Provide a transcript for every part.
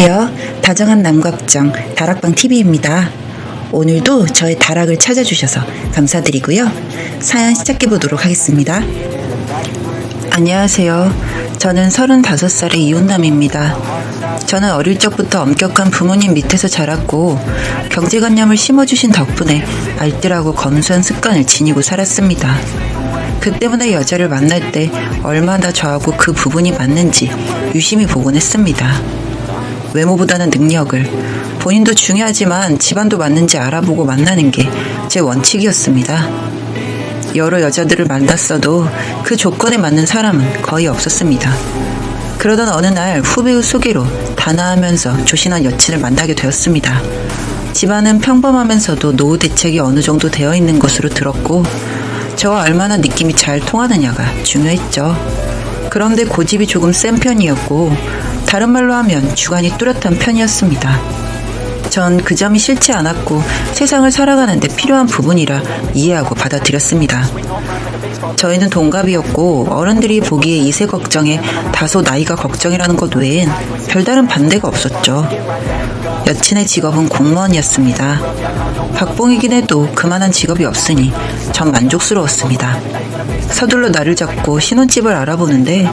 안녕하세요. 다정한 남각정 다락방TV입니다. 오늘도 저의 다락을 찾아주셔서 감사드리고요. 사연 시작해보도록 하겠습니다. 안녕하세요. 저는 35살의 이혼남입니다. 저는 어릴 적부터 엄격한 부모님 밑에서 자랐고 경제관념을 심어주신 덕분에 알뜰하고 검소한 습관을 지니고 살았습니다. 그 때문에 여자를 만날 때 얼마나 저하고 그 부분이 맞는지 유심히 보곤 했습니다. 외모보다는 능력을, 본인도 중요하지만 집안도 맞는지 알아보고 만나는 게 제 원칙이었습니다. 여러 여자들을 만났어도 그 조건에 맞는 사람은 거의 없었습니다. 그러던 어느 날 후배의 소개로 단아하면서 조신한 여친을 만나게 되었습니다. 집안은 평범하면서도 노후 대책이 어느 정도 되어 있는 것으로 들었고 저와 얼마나 느낌이 잘 통하느냐가 중요했죠. 그런데 고집이 조금 센 편이었고 다른 말로 하면 주관이 뚜렷한 편이었습니다. 전 그 점이 싫지 않았고 세상을 살아가는데 필요한 부분이라 이해하고 받아들였습니다. 저희는 동갑이었고 어른들이 보기에 이세 걱정에 다소 나이가 걱정이라는 것 외엔 별다른 반대가 없었죠. 여친의 직업은 공무원이었습니다. 박봉이긴 해도 그만한 직업이 없으니 전 만족스러웠습니다. 서둘러 날을 잡고 신혼집을 알아보는데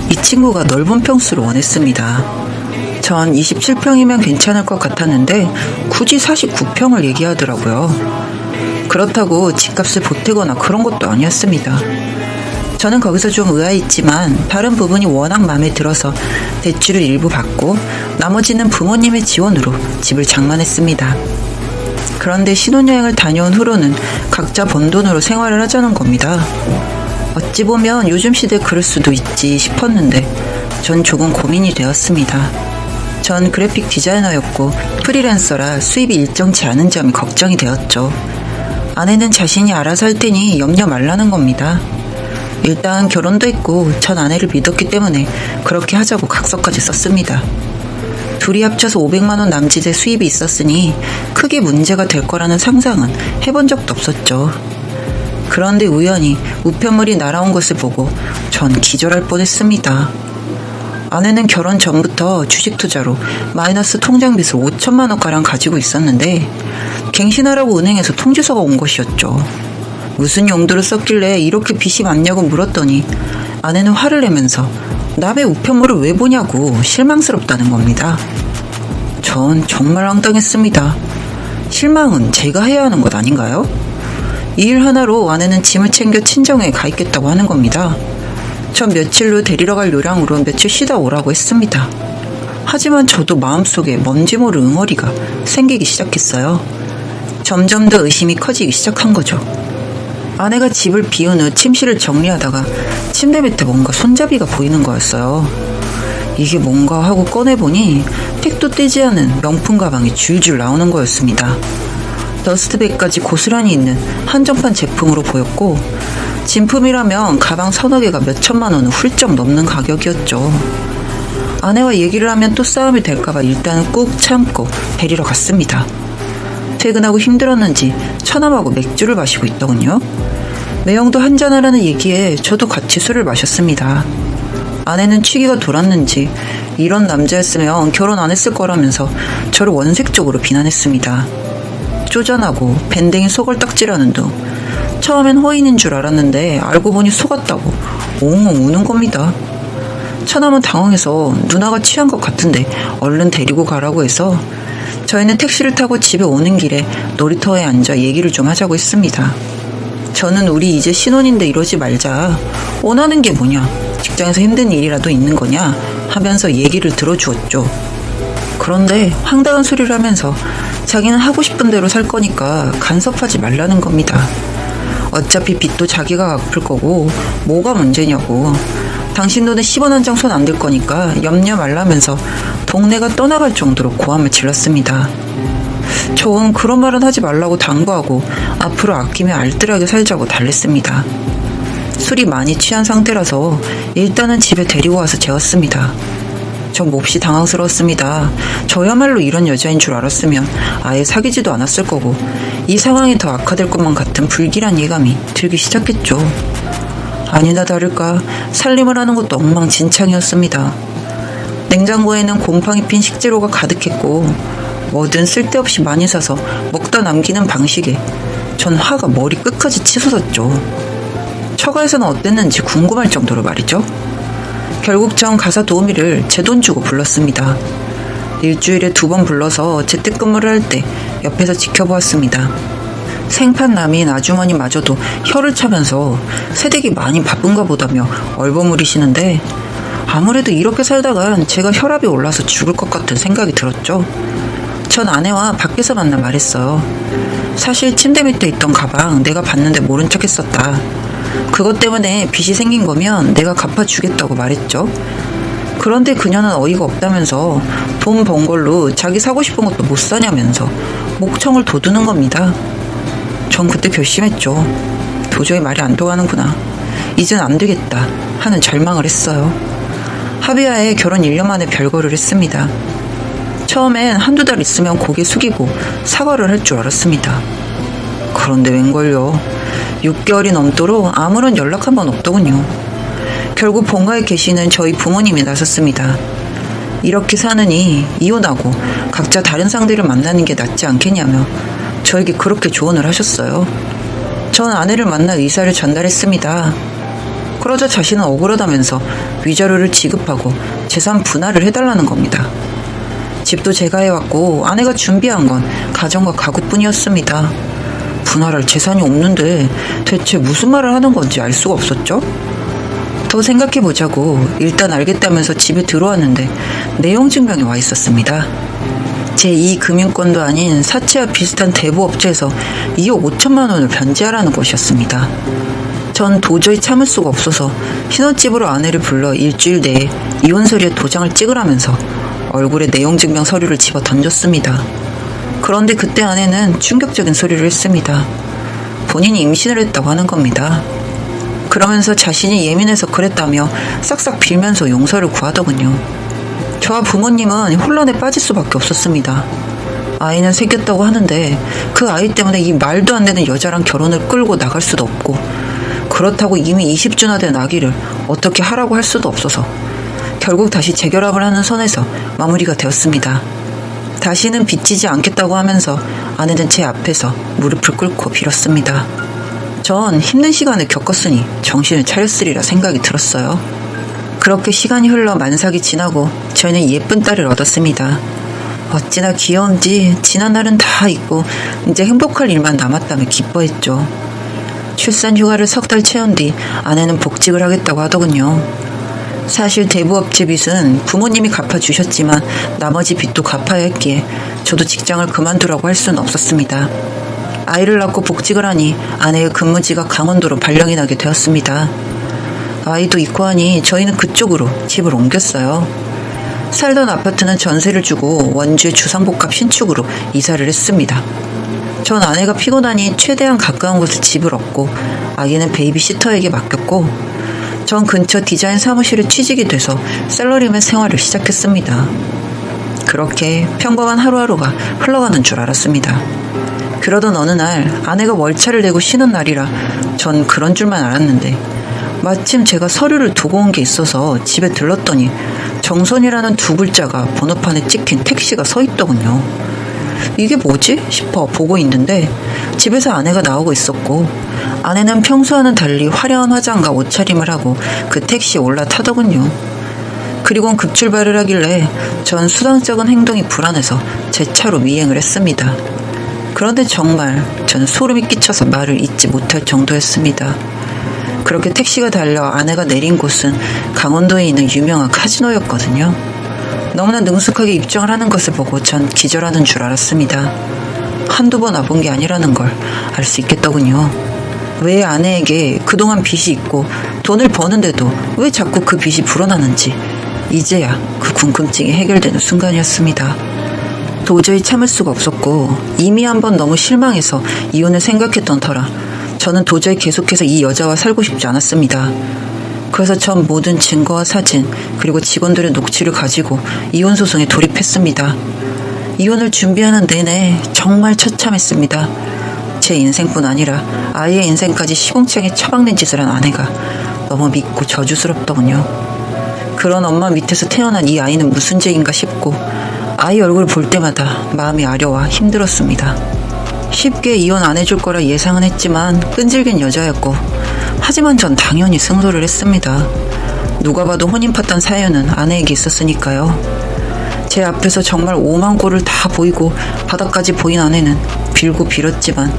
이 친구가 넓은 평수를 원했습니다. 전 27평이면 괜찮을 것 같았는데 굳이 49평을 얘기하더라고요. 그렇다고 집값을 보태거나 그런 것도 아니었습니다. 저는 거기서 좀 의아했지만 다른 부분이 워낙 마음에 들어서 대출을 일부 받고 나머지는 부모님의 지원으로 집을 장만했습니다. 그런데 신혼여행을 다녀온 후로는 각자 번 돈으로 생활을 하자는 겁니다. 어찌 보면 요즘 시대에 그럴 수도 있지 싶었는데 전 조금 고민이 되었습니다. 전 그래픽 디자이너였고 프리랜서라 수입이 일정치 않은 점이 걱정이 되었죠. 아내는 자신이 알아서 할 테니 염려 말라는 겁니다. 일단 결혼도 했고 전 아내를 믿었기 때문에 그렇게 하자고 각서까지 썼습니다. 둘이 합쳐서 500만 원 남짓의 수입이 있었으니 크게 문제가 될 거라는 상상은 해본 적도 없었죠. 그런데 우연히 우편물이 날아온 것을 보고 전 기절할 뻔했습니다. 아내는 결혼 전부터 주식 투자로 마이너스 통장빚을 5천만 원가량 가지고 있었는데 갱신하라고 은행에서 통지서가 온 것이었죠. 무슨 용도로 썼길래 이렇게 빚이 많냐고 물었더니 아내는 화를 내면서 남의 우편물을 왜 보냐고 실망스럽다는 겁니다. 전 정말 황당했습니다. 실망은 제가 해야 하는 것 아닌가요? 이 일 하나로 아내는 짐을 챙겨 친정에 가 있겠다고 하는 겁니다. 전 며칠로 데리러 갈 요량으로 며칠 쉬다 오라고 했습니다. 하지만 저도 마음속에 뭔지 모를 응어리가 생기기 시작했어요. 점점 더 의심이 커지기 시작한 거죠. 아내가 집을 비운 후 침실을 정리하다가 침대 밑에 뭔가 손잡이가 보이는 거였어요. 이게 뭔가 하고 꺼내보니 택도 떼지 않은 명품 가방이 줄줄 나오는 거였습니다. 더스트백까지 고스란히 있는 한정판 제품으로 보였고 진품이라면 가방 서너 개가 몇 천만 원은 훌쩍 넘는 가격이었죠. 아내와 얘기를 하면 또 싸움이 될까봐 일단은 꾹 참고 데리러 갔습니다. 퇴근하고 힘들었는지 처남하고 맥주를 마시고 있더군요. 매형도 한잔하라는 얘기에 저도 같이 술을 마셨습니다. 아내는 취기가 돌았는지 이런 남자였으면 결혼 안 했을 거라면서 저를 원색적으로 비난했습니다. 쪼잔하고 밴댕이 속을딱지라는 둥. 처음엔 호인인 줄 알았는데 알고 보니 속았다고 옹옹 우는 겁니다. 처남은 당황해서 누나가 취한 것 같은데 얼른 데리고 가라고 해서 저희는 택시를 타고 집에 오는 길에 놀이터에 앉아 얘기를 좀 하자고 했습니다. 저는 우리 이제 신혼인데 이러지 말자. 원하는 게 뭐냐? 직장에서 힘든 일이라도 있는 거냐? 하면서 얘기를 들어주었죠. 그런데 황당한 소리를 하면서 자기는 하고 싶은 대로 살 거니까 간섭하지 말라는 겁니다. 어차피 빚도 자기가 갚을 거고 뭐가 문제냐고. 당신 돈에 10원 한 장 손 안 댈 거니까 염려 말라면서 동네가 떠나갈 정도로 고함을 질렀습니다. 전 그런 말은 하지 말라고 당부하고 앞으로 아끼며 알뜰하게 살자고 달랬습니다. 술이 많이 취한 상태라서 일단은 집에 데리고 와서 재웠습니다. 전 몹시 당황스러웠습니다. 저야말로 이런 여자인 줄 알았으면 아예 사귀지도 않았을 거고 이 상황이 더 악화될 것만 같은 불길한 예감이 들기 시작했죠. 아니나 다를까 살림을 하는 것도 엉망진창이었습니다. 냉장고에는 곰팡이 핀 식재료가 가득했고 뭐든 쓸데없이 많이 사서 먹다 남기는 방식에 전 화가 머리 끝까지 치솟았죠. 처가에서는 어땠는지 궁금할 정도로 말이죠. 결국 전 가사 도우미를 제 돈 주고 불렀습니다. 일주일에 2번 불러서 재택근무를 할 때 옆에서 지켜보았습니다. 생판 남인 아주머니마저도 혀를 차면서 새댁이 많이 바쁜가 보다며 얼버무리시는데 아무래도 이렇게 살다간 제가 혈압이 올라서 죽을 것 같은 생각이 들었죠. 전 아내와 밖에서 만나 말했어요. 사실 침대 밑에 있던 가방 내가 봤는데 모른 척 했었다. 그것 때문에 빚이 생긴 거면 내가 갚아주겠다고 말했죠. 그런데 그녀는 어이가 없다면서 돈 번 걸로 자기 사고 싶은 것도 못 사냐면서 목청을 돋우는 겁니다. 전 그때 결심했죠. 도저히 말이 안 통하는구나. 이젠 안 되겠다 하는 절망을 했어요. 합의하에 결혼 1년 만에 별거를 했습니다. 처음엔 한두 달 있으면 고개 숙이고 사과를 할 줄 알았습니다. 그런데 웬걸요. 6개월이 넘도록 아무런 연락 한 번 없더군요. 결국 본가에 계시는 저희 부모님이 나섰습니다. 이렇게 사느니 이혼하고 각자 다른 상대를 만나는 게 낫지 않겠냐며 저에게 그렇게 조언을 하셨어요. 전 아내를 만나 의사를 전달했습니다. 그러자 자신은 억울하다면서 위자료를 지급하고 재산 분할을 해달라는 겁니다. 집도 제가 해왔고 아내가 준비한 건 가정과 가구뿐이었습니다. 분할할 재산이 없는데 대체 무슨 말을 하는 건지 알 수가 없었죠. 더 생각해보자고 일단 알겠다면서 집에 들어왔는데 내용 증명이 와 있었습니다. 제2금융권도 아닌 사채와 비슷한 대부업체에서 2억 5천만 원을 변제하라는 것이었습니다. 전 도저히 참을 수가 없어서 신혼집으로 아내를 불러 일주일 내에 이혼서류에 도장을 찍으라면서 얼굴에 내용증명 서류를 집어 던졌습니다. 그런데 그때 아내는 충격적인 소리를 했습니다. 본인이 임신을 했다고 하는 겁니다. 그러면서 자신이 예민해서 그랬다며 싹싹 빌면서 용서를 구하더군요. 저와 부모님은 혼란에 빠질 수밖에 없었습니다. 아이는 생겼다고 하는데 그 아이 때문에 이 말도 안 되는 여자랑 결혼을 끌고 나갈 수도 없고 그렇다고 이미 20주나 된 아기를 어떻게 하라고 할 수도 없어서 결국 다시 재결합을 하는 선에서 마무리가 되었습니다. 다시는 빚지지 않겠다고 하면서 아내는 제 앞에서 무릎을 꿇고 빌었습니다. 전 힘든 시간을 겪었으니 정신을 차렸으리라 생각이 들었어요. 그렇게 시간이 흘러 만삭이 지나고 저희는 예쁜 딸을 얻었습니다. 어찌나 귀여운지 지난 날은 다 잊고 이제 행복할 일만 남았다며 기뻐했죠. 출산 휴가를 3달 채운 뒤 아내는 복직을 하겠다고 하더군요. 사실 대부업체 빚은 부모님이 갚아주셨지만 나머지 빚도 갚아야 했기에 저도 직장을 그만두라고 할 수는 없었습니다. 아이를 낳고 복직을 하니 아내의 근무지가 강원도로 발령이 나게 되었습니다. 아이도 있고 하니 저희는 그쪽으로 집을 옮겼어요. 살던 아파트는 전세를 주고 원주의 주상복합 신축으로 이사를 했습니다. 전 아내가 피곤하니 최대한 가까운 곳에 집을 얻고 아기는 베이비시터에게 맡겼고 전 근처 디자인 사무실에 취직이 돼서 샐러리맨 생활을 시작했습니다. 그렇게 평범한 하루하루가 흘러가는 줄 알았습니다. 그러던 어느 날 아내가 월차를 내고 쉬는 날이라 전 그런 줄만 알았는데 마침 제가 서류를 두고 온 게 있어서 집에 들렀더니 정선이라는 2글자가 번호판에 찍힌 택시가 서 있더군요. 이게 뭐지? 싶어 보고 있는데 집에서 아내가 나오고 있었고 아내는 평소와는 달리 화려한 화장과 옷차림을 하고 그 택시에 올라타더군요. 그리고는 급출발을 하길래 전 수단적인 행동이 불안해서 제 차로 미행을 했습니다. 그런데 정말 저는 소름이 끼쳐서 말을 잇지 못할 정도였습니다. 그렇게 택시가 달려 아내가 내린 곳은 강원도에 있는 유명한 카지노였거든요. 너무나 능숙하게 입장을 하는 것을 보고 전 기절하는 줄 알았습니다. 한두 번 와본 게 아니라는 걸 알 수 있겠더군요. 왜 아내에게 그동안 빚이 있고 돈을 버는데도 왜 자꾸 그 빚이 불어나는지 이제야 그 궁금증이 해결되는 순간이었습니다. 도저히 참을 수가 없었고 이미 한번 너무 실망해서 이혼을 생각했던 터라 저는 도저히 계속해서 이 여자와 살고 싶지 않았습니다. 그래서 전 모든 증거와 사진 그리고 직원들의 녹취를 가지고 이혼 소송에 돌입했습니다. 이혼을 준비하는 내내 정말 처참했습니다. 제 인생뿐 아니라 아이의 인생까지 시궁창에 처박는 짓을 한 아내가 너무 믿고 저주스럽더군요. 그런 엄마 밑에서 태어난 이 아이는 무슨 죄인가 싶고 아이 얼굴 볼 때마다 마음이 아려와 힘들었습니다. 쉽게 이혼 안 해줄 거라 예상은 했지만 끈질긴 여자였고 하지만 전 당연히 승소를 했습니다. 누가 봐도 혼인 파탄 사유는 아내에게 있었으니까요. 제 앞에서 정말 오만 꼴을 다 보이고 바닥까지 보인 아내는 빌고 빌었지만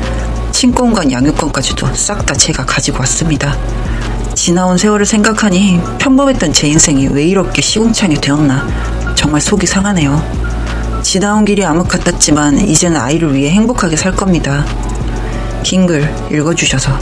친권과 양육권까지도 싹 다 제가 가지고 왔습니다. 지나온 세월을 생각하니 평범했던 제 인생이 왜 이렇게 시궁창이 되었나 정말 속이 상하네요. 지나온 길이 암흑 같았지만 이제는 아이를 위해 행복하게 살 겁니다. 긴 글 읽어주셔서